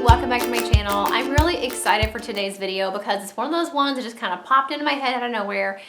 welcome back to my channel. I'm really excited for today's video because it's one of those ones that just kind of popped into my head out of nowhere,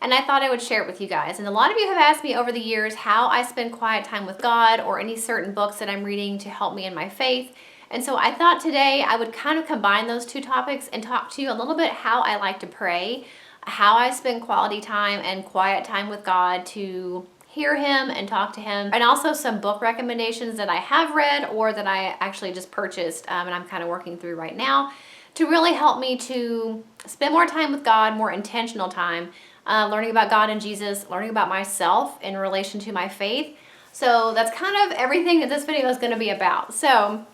and I thought I would share it with you guys. And a lot of you have asked me over the years how I spend quiet time with God or any certain books that I'm reading to help me in my faith. And so I thought today I would kind of combine those two topics and talk to you a little bit how I like to pray, how I spend quality time and quiet time with God to hear Him and talk to Him, and also some book recommendations that I have read or that I actually just purchased and I'm kind of working through right now to really help me to spend more time with God, more intentional time, learning about God and Jesus, learning about myself in relation to my faith. So that's kind of everything that this video is going to be about. So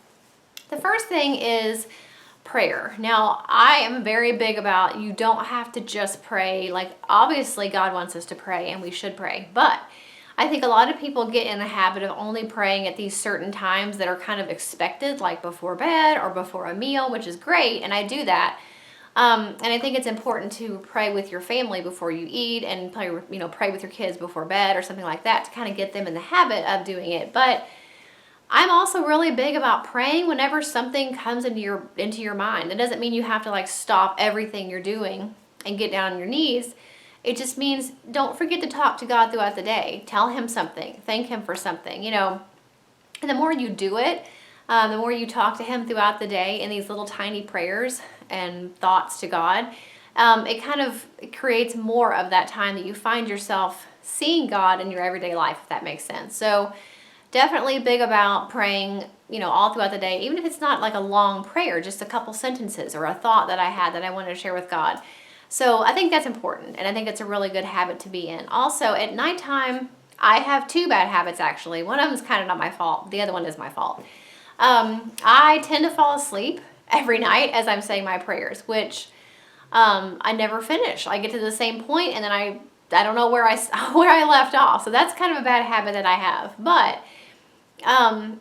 the first thing is prayer. Now, I am very big about you don't have to just pray. Like, obviously God wants us to pray and we should pray, but I think a lot of people get in the habit of only praying at these certain times that are kind of expected, like before bed or before a meal, which is great, and I do that. And I think it's important to pray with your family before you eat and pray with your kids before bed or something like that to kind of get them in the habit of doing it. But I'm also really big about praying whenever something comes into your mind. It doesn't mean you have to like stop everything you're doing and get down on your knees. It just means don't forget to talk to God throughout the day. Tell Him something. Thank Him for something. And the more you do it, the more you talk to Him throughout the day in these little tiny prayers and thoughts to God, it creates more of that time that you find yourself seeing God in your everyday life, if that makes sense. So definitely big about praying, all throughout the day, even if it's not like a long prayer, just a couple sentences or a thought that I had that I wanted to share with God. So I think that's important, and I think it's a really good habit to be in. Also, at nighttime, I have two bad habits, actually. One of them is kind of not my fault. The other one is my fault. I tend to fall asleep every night as I'm saying my prayers, which I never finish. I get to the same point, and then I don't know where I left off. So that's kind of a bad habit that I have. But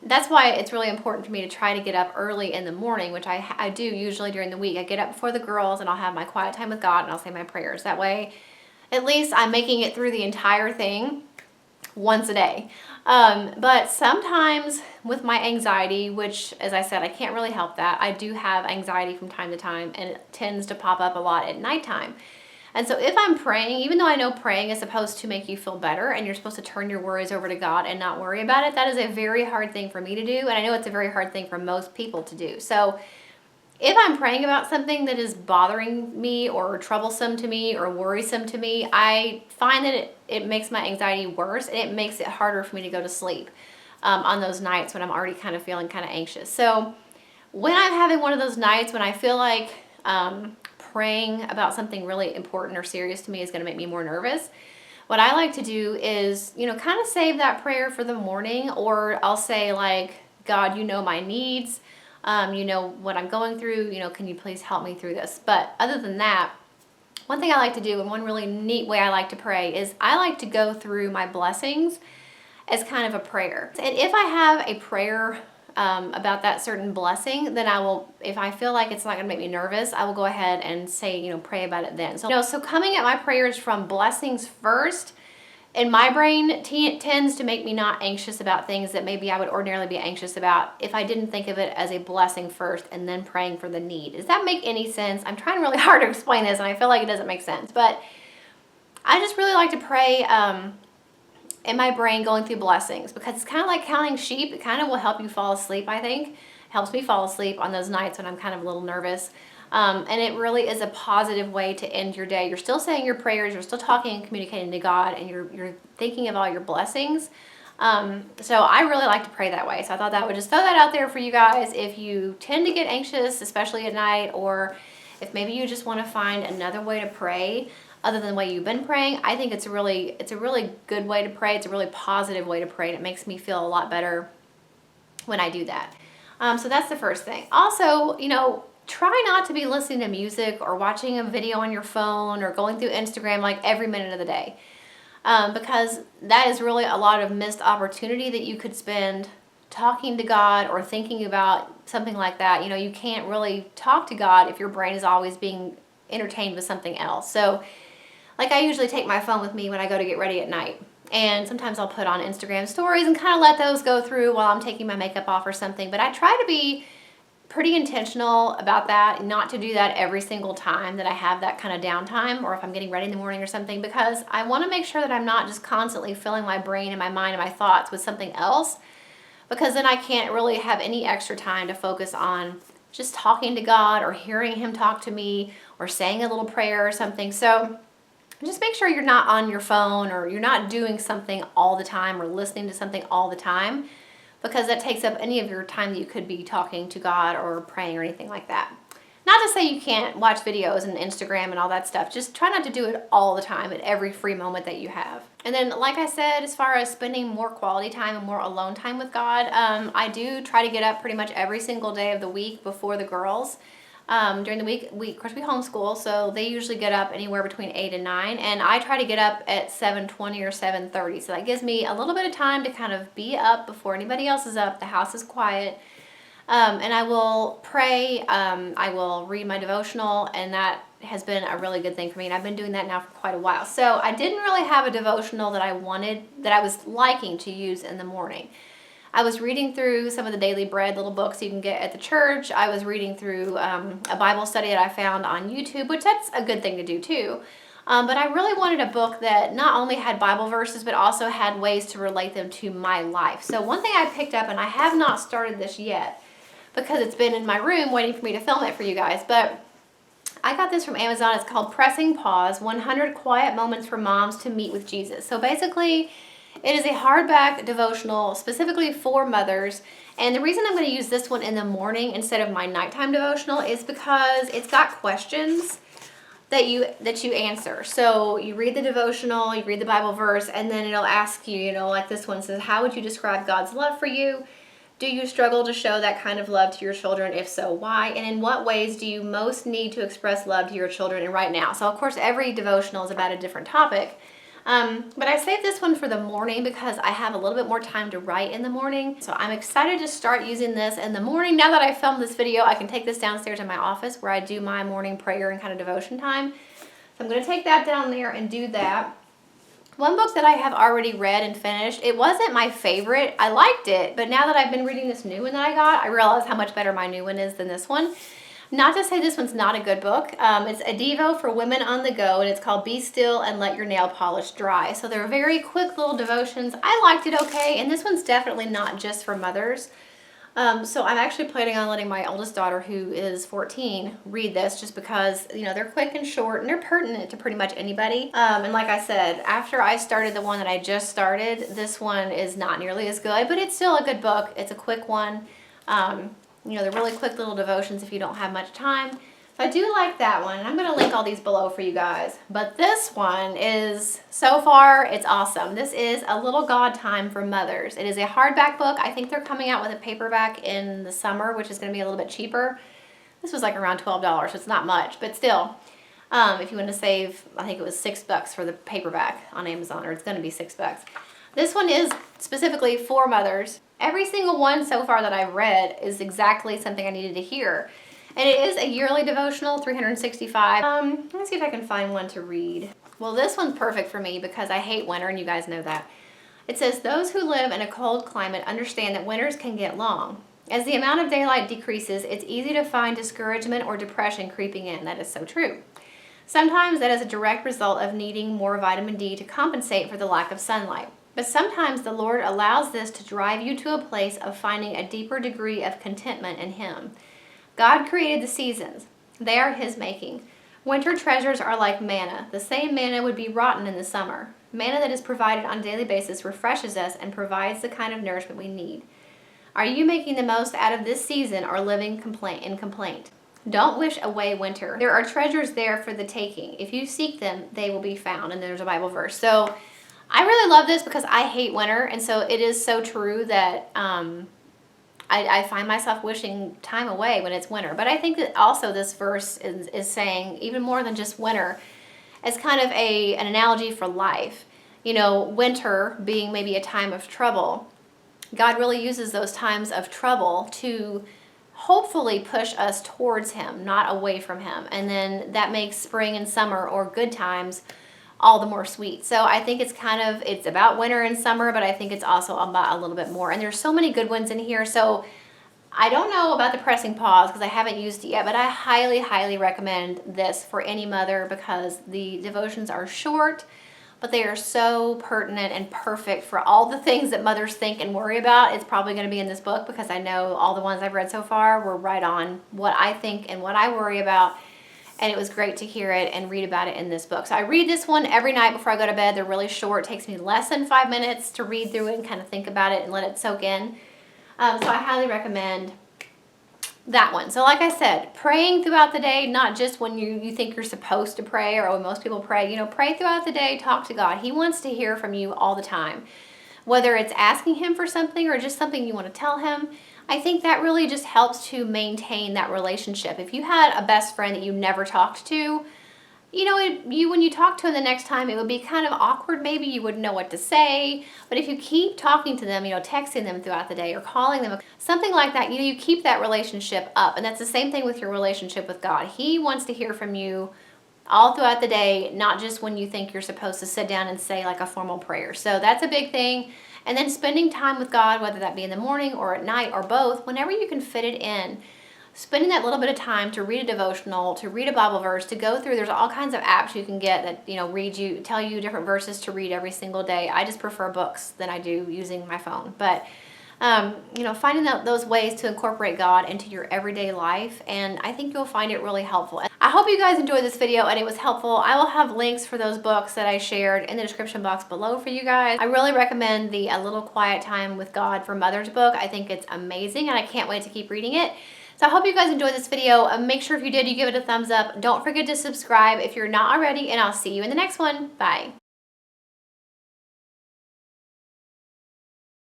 that's why it's really important for me to try to get up early in the morning, which I do usually during the week. I get up before the girls and I'll have my quiet time with God and I'll say my prayers. That way, at least I'm making it through the entire thing once a day. But sometimes with my anxiety, which as I said, I can't really help that. I do have anxiety from time to time and it tends to pop up a lot at nighttime. And so if I'm praying, even though I know praying is supposed to make you feel better and you're supposed to turn your worries over to God and not worry about it, that is a very hard thing for me to do. And I know it's a very hard thing for most people to do. So if I'm praying about something that is bothering me or troublesome to me or worrisome to me, I find that it makes my anxiety worse and it makes it harder for me to go to sleep on those nights when I'm already kind of feeling kind of anxious. So when I'm having one of those nights when I feel like praying about something really important or serious to me is going to make me more nervous, what I like to do is, kind of save that prayer for the morning, or I'll say like, God, you know my needs, you know what I'm going through, can you please help me through this? But other than that, one thing I like to do and one really neat way I like to pray is I like to go through my blessings as kind of a prayer. And if I have a prayer about that certain blessing, then I will, if I feel like it's not going to make me nervous, I will go ahead and say, pray about it then. So coming at my prayers from blessings first, in my brain tends to make me not anxious about things that maybe I would ordinarily be anxious about if I didn't think of it as a blessing first and then praying for the need. Does that make any sense? I'm trying really hard to explain this and I feel like it doesn't make sense, but I just really like to pray in my brain going through blessings, because it's kind of like counting sheep. It kind of will help you fall asleep, I think. It helps me fall asleep on those nights when I'm kind of a little nervous. And it really is a positive way to end your day. You're still saying your prayers, you're still talking and communicating to God, and you're thinking of all your blessings. So I really like to pray that way. So I thought that would just throw that out there for you guys. If you tend to get anxious, especially at night, or if maybe you just want to find another way to pray other than the way you've been praying, I think it's a really good way to pray. It's a really positive way to pray, and it makes me feel a lot better when I do that. So that's the first thing. Also, try not to be listening to music or watching a video on your phone or going through Instagram like every minute of the day, because that is really a lot of missed opportunity that you could spend talking to God or thinking about something like that. You can't really talk to God if your brain is always being entertained with something else. So like I usually take my phone with me when I go to get ready at night. And sometimes I'll put on Instagram stories and kind of let those go through while I'm taking my makeup off or something. But I try to be pretty intentional about that, not to do that every single time that I have that kind of downtime, or if I'm getting ready in the morning or something, because I want to make sure that I'm not just constantly filling my brain and my mind and my thoughts with something else, because then I can't really have any extra time to focus on just talking to God or hearing him talk to me or saying a little prayer or something. So just make sure you're not on your phone or you're not doing something all the time or listening to something all the time, because that takes up any of your time that you could be talking to God or praying or anything like that. Not to say you can't watch videos and Instagram and all that stuff. Just try not to do it all the time at every free moment that you have. And then, like I said, as far as spending more quality time and more alone time with God, I do try to get up pretty much every single day of the week before the girls. During the week, of course, we homeschool, so they usually get up anywhere between 8 and 9, and I try to get up at 7:20 or 7:30, so that gives me a little bit of time to kind of be up before anybody else is up. The house is quiet, and I will pray, I will read my devotional, and that has been a really good thing for me, and I've been doing that now for quite a while. So I didn't really have a devotional that I was liking to use in the morning. I was reading through some of the Daily Bread little books you can get at the church. I was reading through a Bible study that I found on YouTube, which that's a good thing to do too. But I really wanted a book that not only had Bible verses, but also had ways to relate them to my life. So one thing I picked up, and I have not started this yet because it's been in my room waiting for me to film it for you guys, but I got this from Amazon. It's called Pressing Pause, 100 Quiet Moments for Moms to Meet with Jesus. So basically, it is a hardback devotional specifically for mothers, and the reason I'm going to use this one in the morning instead of my nighttime devotional is because it's got questions that you answer. So you read the devotional, you read the Bible verse, and then it'll ask you, like this one says, how would you describe God's love for you? Do you struggle to show that kind of love to your children? If so, why? And in what ways do you most need to express love to your children and right now? So of course, every devotional is about a different topic. But I saved this one for the morning because I have a little bit more time to write in the morning. So I'm excited to start using this in the morning. Now that I filmed this video, I can take this downstairs in my office where I do my morning prayer and kind of devotion time. So I'm going to take that down there and do that. One book that I have already read and finished, it wasn't my favorite. I liked it, but now that I've been reading this new one that I got, I realize how much better my new one is than this one. Not to say this one's not a good book. It's a Devo for women on the go, and it's called Be Still and Let Your Nail Polish Dry. So they're very quick little devotions. I liked it okay, and this one's definitely not just for mothers. So I'm actually planning on letting my oldest daughter, who is 14, read this just because, they're quick and short, and they're pertinent to pretty much anybody. And like I said, after I started the one that I just started, this one is not nearly as good, but it's still a good book. It's a quick one. They're really quick little devotions if you don't have much time. So I do like that one. I'm going to link all these below for you guys. But this one is, so far, it's awesome. This is A Little God Time for Mothers. It is a hardback book. I think they're coming out with a paperback in the summer, which is going to be a little bit cheaper. This was like around $12, so it's not much. But still, if you want to save, I think it was $6 for the paperback on Amazon, or it's going to be $6. This one is specifically for mothers. Every single one so far that I've read is exactly something I needed to hear. And it is a yearly devotional, 365. Let me see if I can find one to read. Well, this one's perfect for me because I hate winter, and you guys know that. It says, those who live in a cold climate understand that winters can get long. As the amount of daylight decreases, it's easy to find discouragement or depression creeping in. That is so true. Sometimes that is a direct result of needing more vitamin D to compensate for the lack of sunlight. But sometimes the Lord allows this to drive you to a place of finding a deeper degree of contentment in Him. God created the seasons. They are His making. Winter treasures are like manna. The same manna would be rotten in the summer. Manna that is provided on a daily basis refreshes us and provides the kind of nourishment we need. Are you making the most out of this season or living in complaint? Don't wish away winter. There are treasures there for the taking. If you seek them, they will be found. And there's a Bible verse. So I really love this because I hate winter, and so it is so true that I find myself wishing time away when it's winter. But I think that also this verse is saying even more than just winter. It's kind of an analogy for life. Winter being maybe a time of trouble. God really uses those times of trouble to hopefully push us towards Him, not away from Him. And then that makes spring and summer, or good times, all the more sweet. So I think it's about winter and summer, but I think it's also about a little bit more. And there's so many good ones in here. So I don't know about the pressing pause because I haven't used it yet, but I highly, highly recommend this for any mother because the devotions are short, but they are so pertinent and perfect for all the things that mothers think and worry about. It's probably going to be in this book because I know all the ones I've read so far were right on what I think and what I worry about. And it was great to hear it and read about it in this book. So I read this one every night before I go to bed. They're really short. It takes me less than 5 minutes to read through it and kind of think about it and let it soak in. So I highly recommend that one. So like I said, praying throughout the day, not just when you think you're supposed to pray or when most people pray, pray throughout the day, talk to God. He wants to hear from you all the time. Whether it's asking him for something or just something you want to tell him, I think that really just helps to maintain that relationship. If you had a best friend that you never talked to, when you talk to them the next time, it would be kind of awkward. Maybe you wouldn't know what to say. But if you keep talking to them, texting them throughout the day or calling them, something like that, you keep that relationship up. And that's the same thing with your relationship with God. He wants to hear from you all throughout the day, not just when you think you're supposed to sit down and say like a formal prayer. So that's a big thing. And then spending time with God, whether that be in the morning or at night or both, whenever you can fit it in. Spending that little bit of time to read a devotional, to read a Bible verse, to go through, there's all kinds of apps you can get that, tell you different verses to read every single day. I just prefer books than I do using my phone. But, finding those ways to incorporate God into your everyday life, and I think you'll find it really helpful. I hope you guys enjoyed this video and it was helpful. I will have links for those books that I shared in the description box below for you guys. I really recommend the A Little Quiet Time with God for Mother's book. I think it's amazing and I can't wait to keep reading it. So I hope you guys enjoyed this video. Make sure if you did, you give it a thumbs up. Don't forget to subscribe if you're not already, and I'll see you in the next one. Bye.